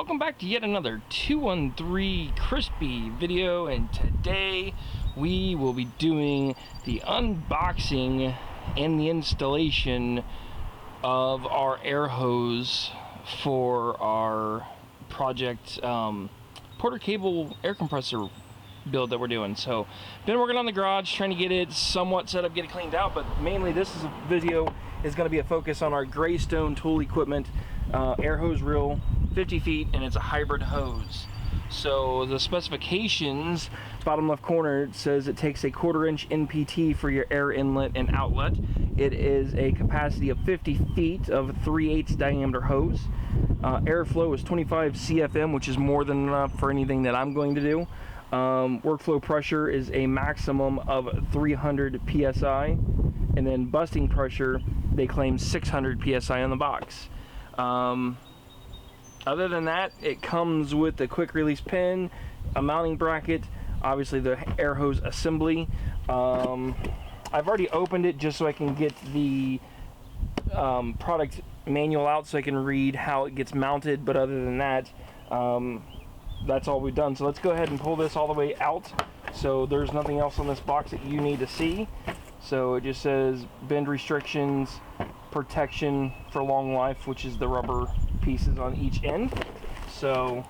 welcome back to yet another 213 Crispy video, and today we will be doing the unboxing and the installation of our air hose for our project Porter cable air compressor build that we're doing. So been working on the garage, trying to get it somewhat set up, get it cleaned out, but mainly this is a video is going to be a focus on our Greystone tool equipment air hose reel, 50 feet, and it's a hybrid hose. So the specifications, bottom left corner, it says it takes a 1/4 inch NPT for your air inlet and outlet. It is a capacity of 50 feet of 3/8 diameter hose. Airflow is 25 CFM, which is more than enough for anything that I'm going to do. Workflow pressure is a maximum of 300 PSI, and then busting pressure, they claim 600 PSI on the box. Other than that, it comes with a quick release pin, a mounting bracket, obviously the air hose assembly. I've already opened it just so I can get the product manual out so I can read how it gets mounted, but other than that, that's all we've done. So let's go ahead and pull this all the way out. So there's nothing else on this box that you need to see. So it just says bend restrictions, protection for long life, which is the rubber pieces on each end. So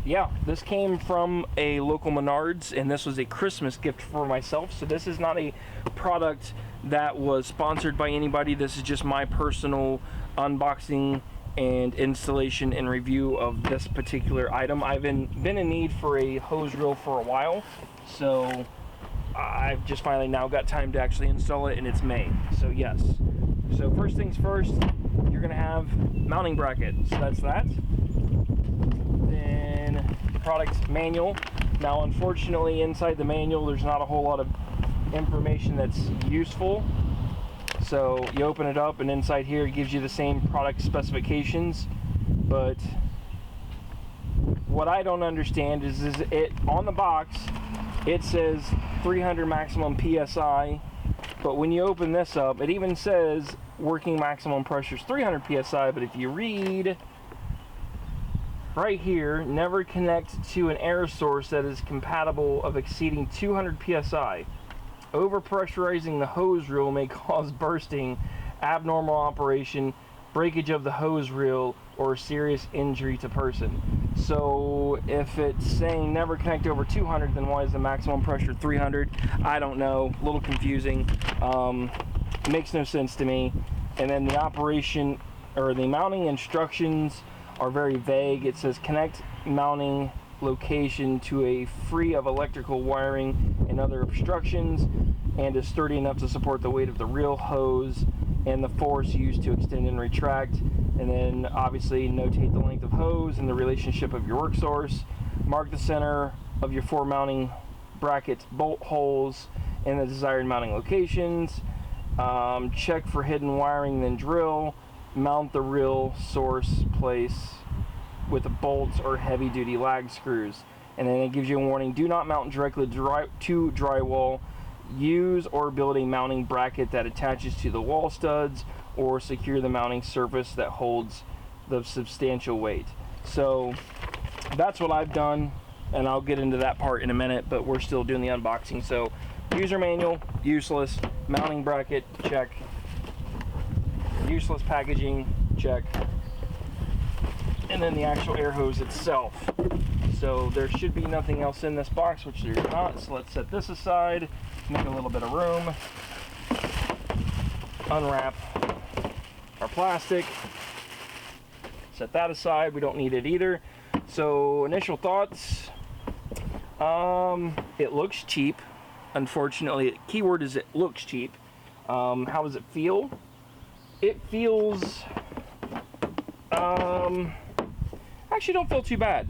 yeah, this came from a local Menards, and this was a Christmas gift for myself. So this is not a product that was sponsored by anybody. This is just my personal unboxing and installation and review of this particular item. I've been in need for a hose reel for a while, so I've just finally now got time to actually install it, and it's May. So yes. So first things first, you're gonna have mounting bracket. So that's that. Then product manual. Now unfortunately inside the manual there's not a whole lot of information that's useful. So you open it up, and inside here it gives you the same product specifications, but what I don't understand is it on the box it says 300 maximum PSI, but when you open this up it even says working maximum pressure is 300 PSI, but if you read right here, never connect to an air source that is compatible of exceeding 200 PSI. Overpressurizing the hose reel may cause bursting, abnormal operation, breakage of the hose reel, or serious injury to person. So if it's saying never connect over 200, then why is the maximum pressure 300? I don't know, a little confusing. Makes no sense to me. And then the operation or the mounting instructions are very vague. It says connect mounting location to a free of electrical wiring and other obstructions, and is sturdy enough to support the weight of the reel hose and the force used to extend and retract. And then obviously notate the length of hose and the relationship of your work source. Mark the center of your 4 mounting bracket bolt holes and the desired mounting locations. Check for hidden wiring, then drill. Mount the reel source place with the bolts or heavy duty lag screws. And then it gives you a warning: do not mount directly to drywall. Use or build a mounting bracket that attaches to the wall studs, or secure the mounting surface that holds the substantial weight. So that's what I've done, and I'll get into that part in a minute, but we're still doing the unboxing. So user manual, useless. Mounting bracket, check. Useless packaging, check. And then the actual air hose itself. So there should be nothing else in this box, which there's not. So let's set this aside, make a little bit of room, unwrap our plastic, set that aside. We don't need it either. So initial thoughts, it looks cheap. Unfortunately, keyword is it looks cheap. How does it feel? It feels actually don't feel too bad.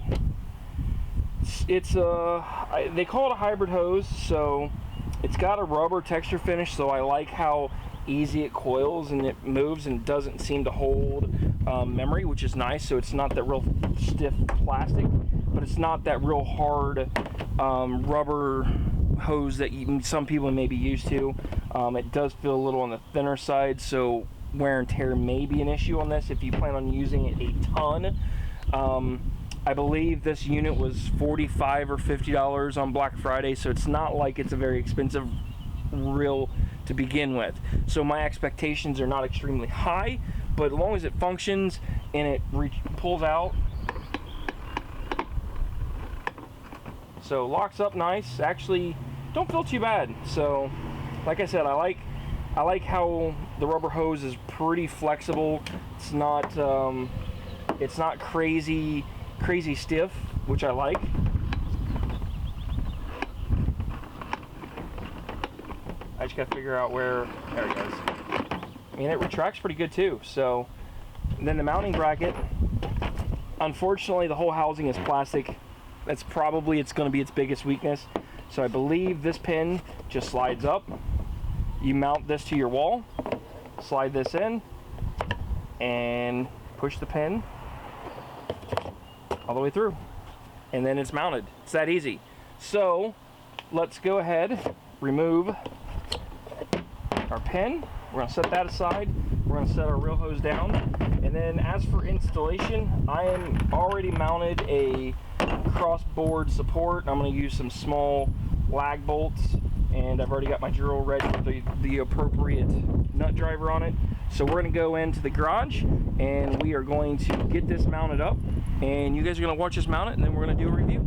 It's they call it a hybrid hose, so it's got a rubber texture finish, so I like how easy it coils and it moves and doesn't seem to hold memory, which is nice. So it's not that real stiff plastic, but it's not that real hard rubber hose that some people may be used to. It does feel a little on the thinner side, so wear and tear may be an issue on this if you plan on using it a ton. I believe this unit was $45 or $50 on Black Friday, so it's not like it's a very expensive reel to begin with. So my expectations are not extremely high, but as long as it functions and it pulls out, so locks up nice, actually don't feel too bad. So like I said, I like how the rubber hose is pretty flexible. It's not crazy stiff, which I like. I just gotta figure out where, there it goes. I mean, it retracts pretty good too. So, and then the mounting bracket, unfortunately the whole housing is plastic. That's probably, it's gonna be its biggest weakness. So I believe this pin just slides up. You mount this to your wall, slide this in, and push the pin all the way through. And then it's mounted. It's that easy. So let's go ahead, remove our pin. We're gonna set that aside. We're gonna set our reel hose down. And then as for installation, I am already mounted a cross-board support. I'm gonna use some small lag bolts, and I've already got my drill ready with the appropriate nut driver on it. So we're gonna go into the garage and we are going to get this mounted up, and you guys are gonna watch us mount it, and then we're gonna do a review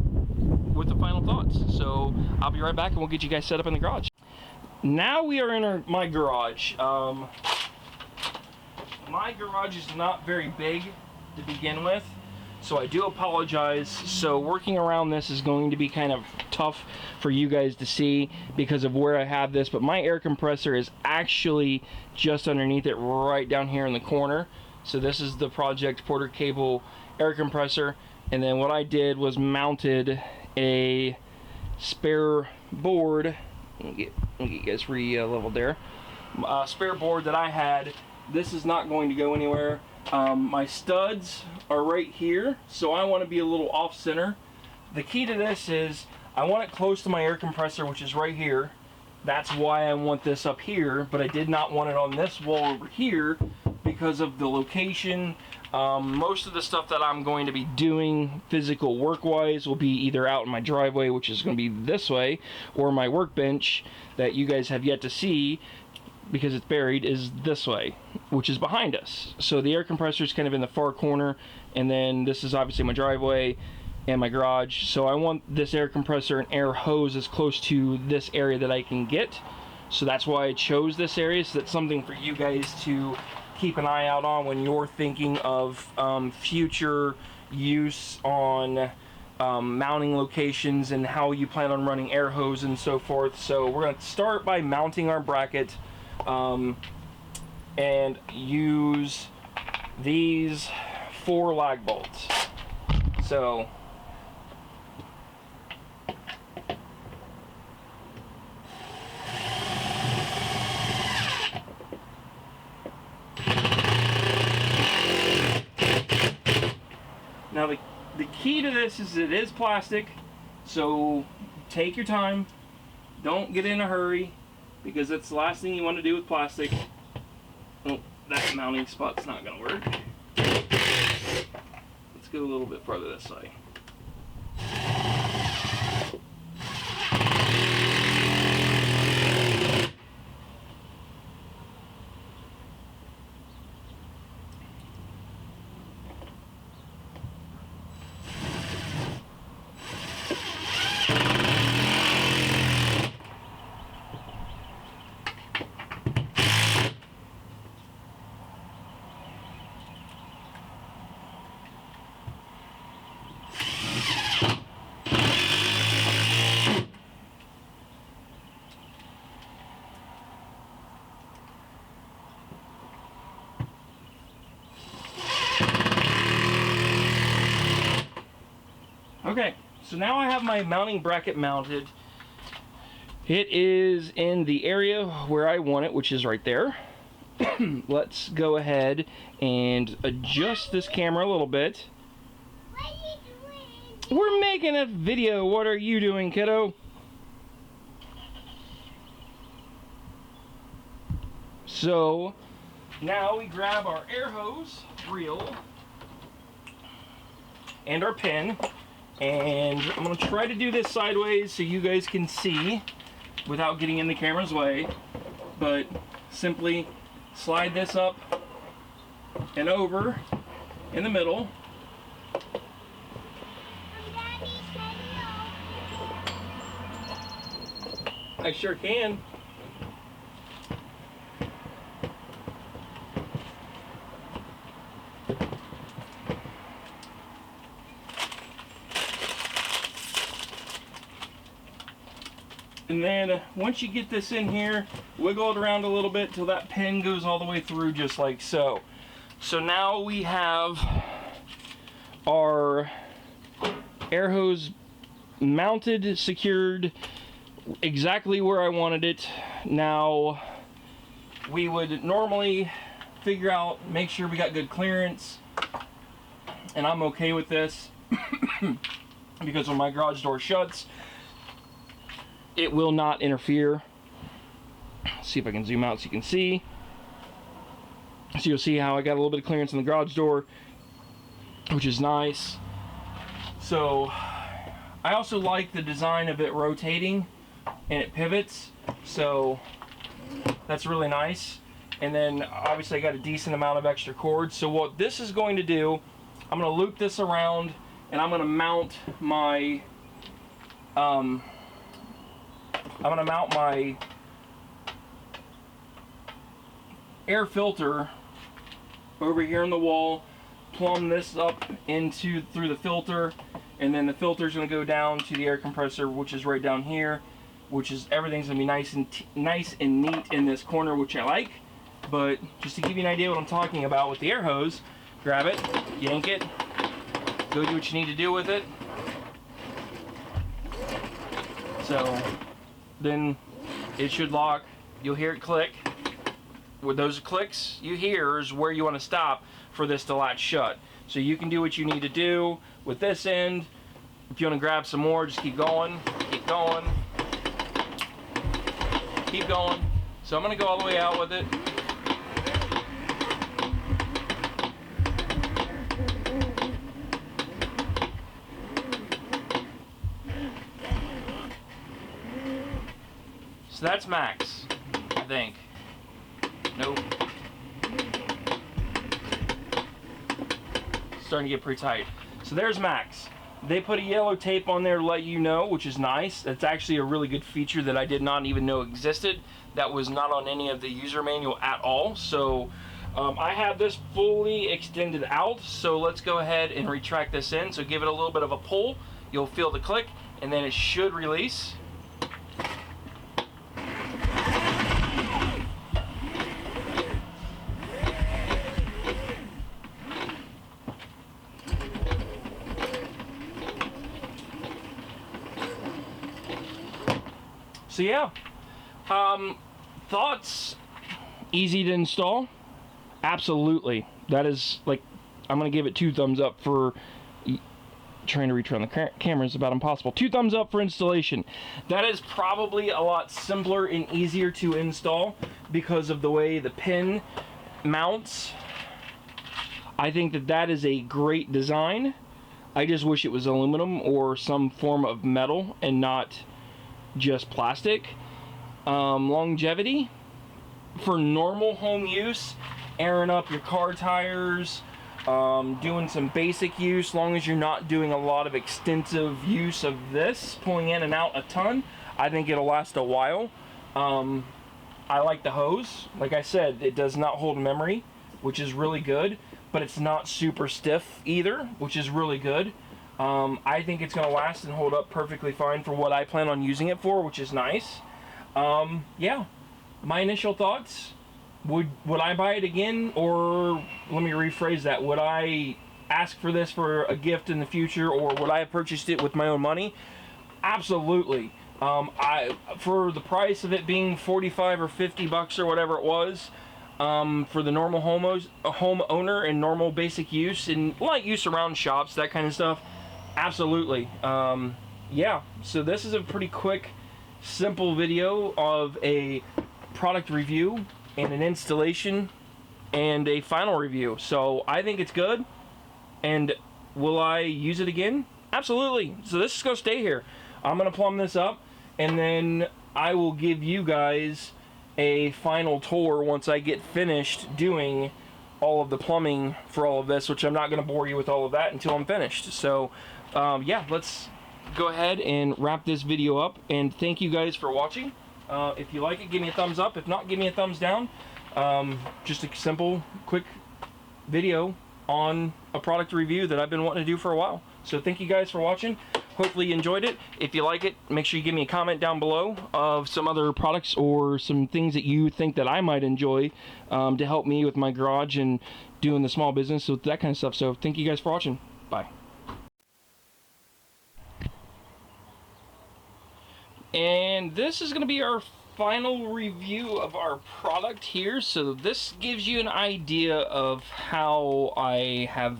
with the final thoughts. So I'll be right back and we'll get you guys set up in the garage. Now we are in my garage. My garage is not very big to begin with, so I do apologize. So working around this is going to be kind of tough for you guys to see because of where I have this, but my air compressor is actually just underneath it right down here in the corner. So this is the Project Porter Cable air compressor, and then what I did was mounted a spare board. Let me get you guys leveled there. Spare board that I had. This is not going to go anywhere. My studs are right here, so I want to be a little off center. The key to this is I want it close to my air compressor, which is right here. That's why I want this up here, but I did not want it on this wall over here because of the location. Most of the stuff that I'm going to be doing physical work-wise will be either out in my driveway, which is going to be this way, or my workbench that you guys have yet to see because it's buried is this way, which is behind us. So the air compressor is kind of in the far corner, and then this is obviously my driveway and my garage. So I want this air compressor and air hose as close to this area that I can get. So that's why I chose this area. So that's something for you guys to keep an eye out on when you're thinking of future use on mounting locations and how you plan on running air hose and so forth. So we're going to start by mounting our bracket and use these 4 lag bolts. So now the key to this is it is plastic, so take your time, don't get in a hurry, because that's the last thing you want to do with plastic. Oh, that mounting spot's not going to work. Let's go a little bit further this way. Okay, so now I have my mounting bracket mounted. It is in the area where I want it, which is right there. Let's go ahead and adjust this camera a little bit. What are you doing? We're making a video. What are you doing, kiddo? So now we grab our air hose reel. and our pin. And I'm gonna try to do this sideways so you guys can see without getting in the camera's way. But simply slide this up and over in the middle. I sure can. And then once you get this in here, wiggle it around a little bit till that pin goes all the way through, just like so. So now we have our air hose mounted, secured, exactly where I wanted it. Now we would normally figure out, make sure we got good clearance, and I'm okay with this because when my garage door shuts, it will not interfere. See if I can zoom out so you can see. So you'll see how I got a little bit of clearance in the garage door, which is nice. So I also like the design of it rotating and it pivots, so that's really nice. And then obviously I got a decent amount of extra cord. So what this is going to do, I'm going to loop this around and I'm going to mount my air filter over here in the wall, plumb this up through the filter, and then the filter is going to go down to the air compressor, which is right down here, which is everything's going to be nice and neat in this corner, which I like. But just to give you an idea what I'm talking about with the air hose, grab it, yank it, go do what you need to do with it. So then it should lock. You'll hear it click. With those clicks you hear is where you want to stop for this to latch shut. So you can do what you need to do with this end. If you want to grab some more, just keep going, keep going, keep going. So I'm going to go all the way out with it. So that's max, I think. Nope. Starting to get pretty tight. So there's max. They put a yellow tape on there to let you know, which is nice. That's actually a really good feature that I did not even know existed. That was not on any of the user manual at all. So I have this fully extended out. So let's go ahead and retract this in. So give it a little bit of a pull. You'll feel the click, and then it should release. So yeah, thoughts, easy to install, absolutely. That is, like, I'm gonna give it 2 thumbs up for trying to reach around the camera is about impossible. 2 thumbs up for installation. That is probably a lot simpler and easier to install because of the way the pin mounts. I think that that is a great design. I just wish it was aluminum or some form of metal and not just plastic. Longevity for normal home use, airing up your car tires, doing some basic use, long as you're not doing a lot of extensive use of this, pulling in and out a ton, I think it'll last a while. I like the hose. Like I said, it does not hold memory, which is really good, but it's not super stiff either, which is really good. I think it's going to last and hold up perfectly fine for what I plan on using it for, which is nice. Yeah, my initial thoughts, would I buy it again, or let me rephrase that, would I ask for this for a gift in the future, or would I have purchased it with my own money? Absolutely. For the price of it being 45 or 50 bucks or whatever it was, for the normal homeowner and normal basic use and light use around shops, that kind of stuff, absolutely. Yeah, so this is a pretty quick, simple video of a product review and an installation and a final review. So I think it's good, and Will I use it again? Absolutely. So this is going to stay here. I'm going to plumb this up, and then I will give you guys a final tour once I get finished doing all of the plumbing for all of this, which I'm not going to bore you with all of that until I'm finished. So yeah, let's go ahead and wrap this video up, and thank you guys for watching. If you like it, give me a thumbs up. If not, give me a thumbs down. Just a simple, quick video on a product review that I've been wanting to do for a while. So thank you guys for watching. Hopefully you enjoyed it. If you like it, make sure you give me a comment down below of some other products or some things that you think that I might enjoy to help me with my garage and doing the small business with that kind of stuff. So thank you guys for watching. Bye. And this is going to be our final review of our product here. So this gives you an idea of how I have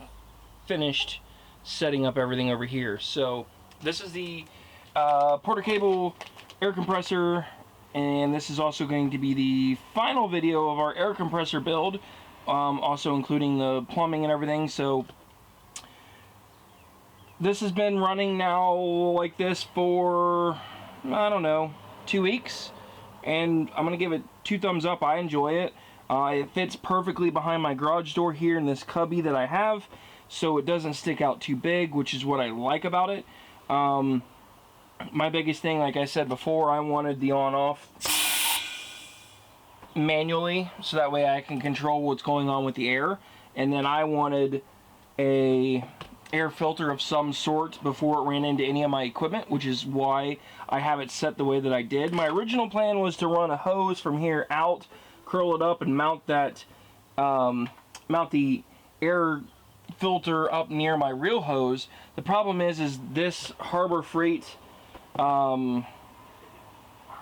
finished setting up everything over here. So this is the Porter cable air compressor, and this is also going to be the final video of our air compressor build, also including the plumbing and everything. So this has been running now like this for, I don't know, 2 weeks, and I'm gonna give it 2 thumbs up. I enjoy it. It fits perfectly behind my garage door here in this cubby that I have, so it doesn't stick out too big, which is what I like about it. My biggest thing, like I said before, I wanted the on-off manually, so that way I can control what's going on with the air, and then I wanted a air filter of some sort before it ran into any of my equipment, which is why I have it set the way that I did. My original plan was to run a hose from here out, curl it up, and mount that mount the air filter up near my real hose. The problem is this Harbor Freight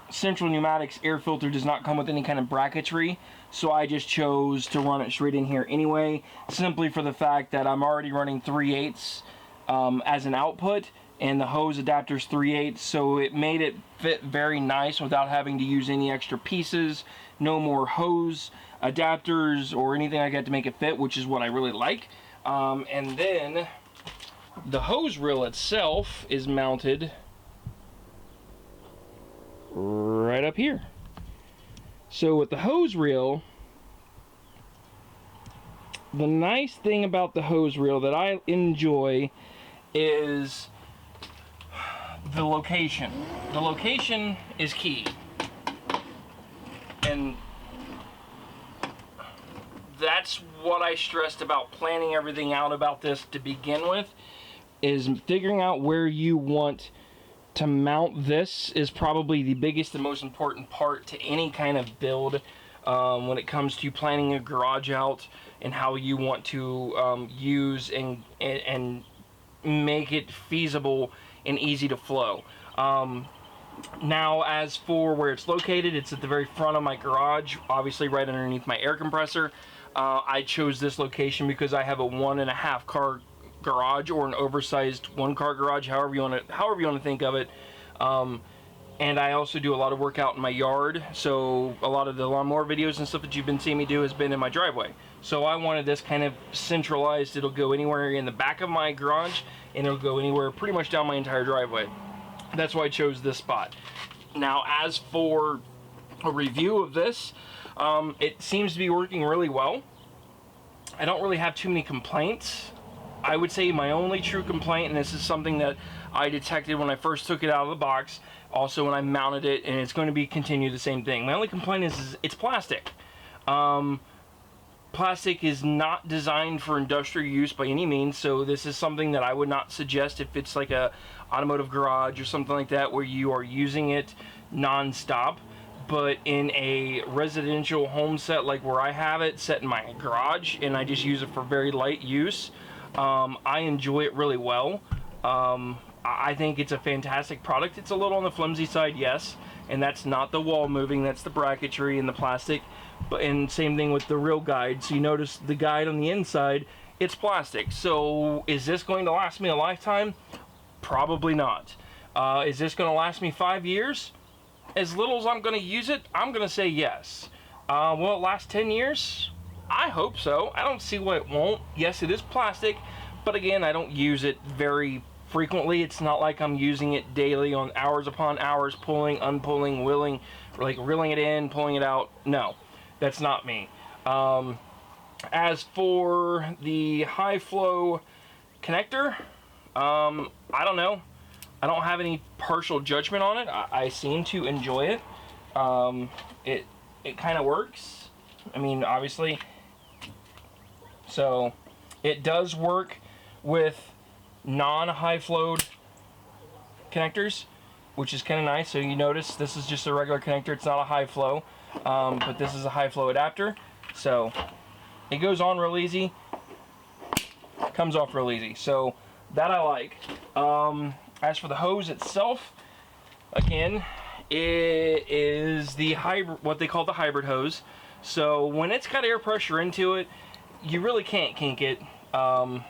Central Pneumatics air filter does not come with any kind of bracketry, so I just chose to run it straight in here anyway, simply for the fact that I'm already running 3/8 as an output, and the hose adapter's 3/8, so it made it fit very nice without having to use any extra pieces, no more hose adapters or anything like that to make it fit, which is what I really like. And then the hose reel itself is mounted right up here. So with the hose reel, the nice thing about the hose reel that I enjoy is the location. The location is key. And that's what I stressed about planning everything out about this to begin with, is figuring out where you want to mount this is probably the biggest and most important part to any kind of build when it comes to planning a garage out and how you want to use and make it feasible and easy to flow. Now, as for where it's located, it's at the very front of my garage, obviously right underneath my air compressor. I chose this location because I have a 1.5 car garage, or an oversized 1-car garage, however you want to think of it. And I also do a lot of work out in my yard, so a lot of the lawnmower videos and stuff that you've been seeing me do has been in my driveway. So I wanted this kind of centralized. It'll go anywhere in the back of my garage, and it'll go anywhere pretty much down my entire driveway. That's why I chose this spot. Now, as for a review of this, it seems to be working really well. I don't really have too many complaints. I would say my only true complaint, and this is something that I detected when I first took it out of the box, also when I mounted it, and it's going to be continue the same thing. My only complaint is it's plastic. Plastic is not designed for industrial use by any means, so this is something that I would not suggest if it's like a automotive garage or something like that where you are using it non-stop. But in a residential home set like where I have it set in my garage, and I just use it for very light use, I enjoy it really well. I think it's a fantastic product. It's a little on the flimsy side, yes, and that's not the wall moving, that's the bracketry and the plastic. And same thing with the real guide. So you notice the guide on the inside, it's plastic. So is this going to last me a lifetime? Probably not. Is this going to last me 5 years? As little as I'm going to use it, I'm going to say yes. Will it last 10 years? I hope so. I don't see why it won't. Yes, it is plastic, but again, I don't use it very frequently. It's not like I'm using it daily on hours upon hours, pulling, unpulling, willing, like reeling it in, pulling it out. No, that's not me. As for the high flow connector, I don't know. I don't have any partial judgment on it. I seem to enjoy it. It kind of works. I mean, obviously. So it does work with non-high flowed connectors, which is kind of nice. So you notice this is just a regular connector. It's not a high flow, but this is a high flow adapter. So it goes on real easy, comes off real easy. So that I like. As for the hose itself, again, it is the hybrid, what they call the hybrid hose. So when it's got air pressure into it, you really can't kink it. I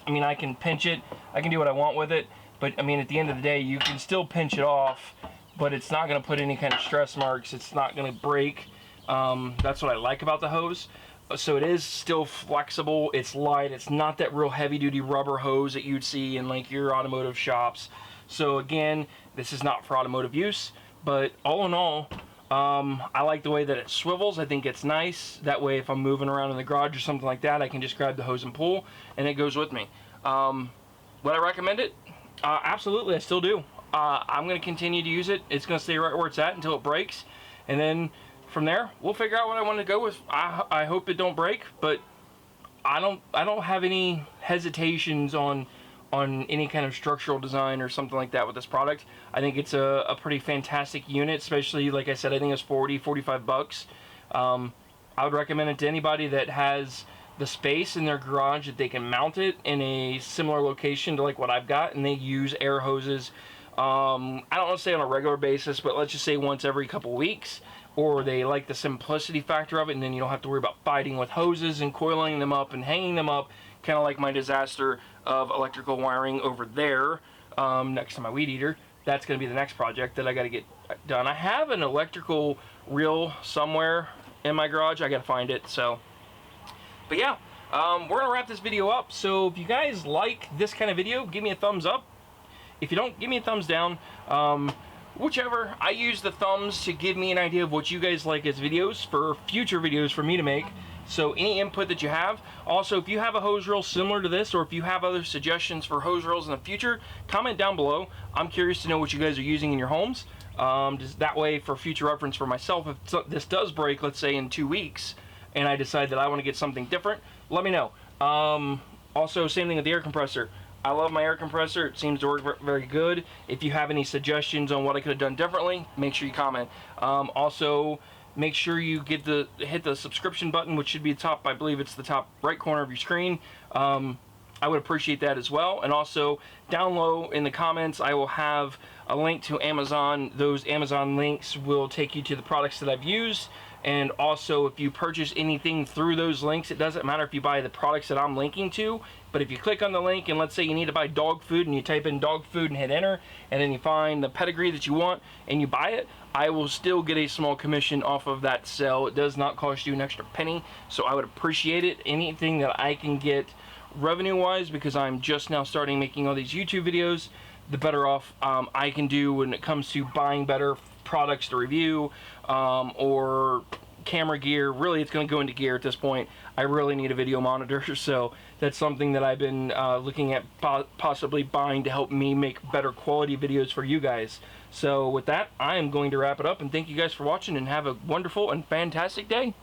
mean, I can pinch it, I can do what I want with it, but I mean, at the end of the day, you can still pinch it off, but it's not going to put any kind of stress marks. It's not going to break. That's what I like about the hose. So it is still flexible. It's light. It's not that real heavy-duty rubber hose that you'd see in like your automotive shops. So again, this is not for automotive use, but all in all, I like the way that it swivels. I think it's nice. That way, if I'm moving around in the garage or something like that, I can just grab the hose and pull, and it goes with me. Would I recommend it? Absolutely, I still do. I'm going to continue to use it. It's going to stay right where it's at until it breaks, and then from there, we'll figure out what I want to go with. I hope it don't break, but I don't have any hesitations on any kind of structural design or something like that with this product. I think it's a pretty fantastic unit, especially, like I said, I think it's 45 bucks. I would recommend it to anybody that has the space in their garage that they can mount it in a similar location to like what I've got, and they use air hoses, I don't want to say on a regular basis, but let's just say once every couple weeks, or they like the simplicity factor of it, and then you don't have to worry about fighting with hoses and coiling them up and hanging them up, kind of like my disaster of electrical wiring over there next to my weed eater. That's going to be the next project that I got to get done. I have an electrical reel somewhere in my garage. I got to find it. So, but yeah, we're going to wrap this video up. So if you guys like this kind of video, give me a thumbs up. If you don't, give me a thumbs down. Whichever. I use the thumbs to give me an idea of what you guys like as videos for future videos for me to make. So any input that you have. Also, if you have a hose reel similar to this, or if you have other suggestions for hose reels in the future, comment down below. I'm curious to know what you guys are using in your homes. Just that way, for future reference for myself, if this does break, let's say in 2 weeks, and I decide that I want to get something different, let me know. Also, same thing with the air compressor. I love my air compressor. It seems to work very good. If you have any suggestions on what I could have done differently, make sure you comment. Also, make sure you hit the subscription button, which should be the top, I believe it's the top right corner of your screen. I would appreciate that as well. And also, down low in the comments, I will have a link to Amazon. Those Amazon links will take you to the products that I've used. And also, if you purchase anything through those links, it doesn't matter if you buy the products that I'm linking to, but if you click on the link and let's say you need to buy dog food and you type in dog food and hit enter, and then you find the pedigree that you want and you buy it, I will still get a small commission off of that sale. It does not cost you an extra penny, so I would appreciate it. Anything that I can get revenue-wise, because I'm just now starting making all these YouTube videos, the better off I can do when it comes to buying better products to review, or camera gear. Really, it's going to go into gear at this point. I really need a video monitor, so that's something that I've been looking at possibly buying to help me make better quality videos for you guys. So with that, I am going to wrap it up, and thank you guys for watching, and have a wonderful and fantastic day.